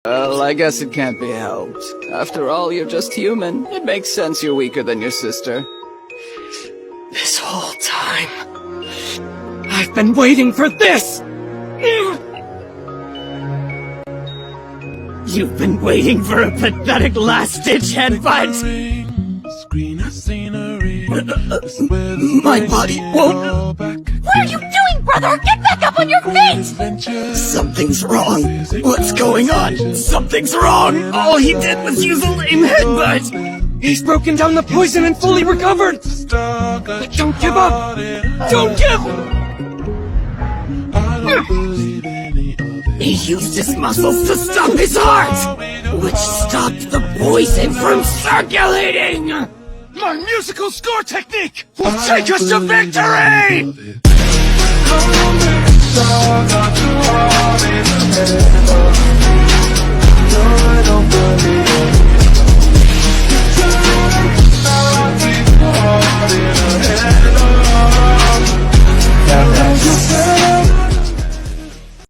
Well, I guess it can't be helped. After all, you're just human. It makes sense you're weaker than your sister. This whole time, I've been waiting for this! You've been waiting for a pathetic last-ditch headbutt! My body won't... What are you doing, brother? Get back up on your feet! Something's wrong. What's going on? Something's wrong! All he did was use a lame headbutt! He's broken down the poison and fully recovered! But don't give up! Don't give up! He used his muscles to stop his heart, which stopped the poison from circulating! My musical score technique will take us to victory!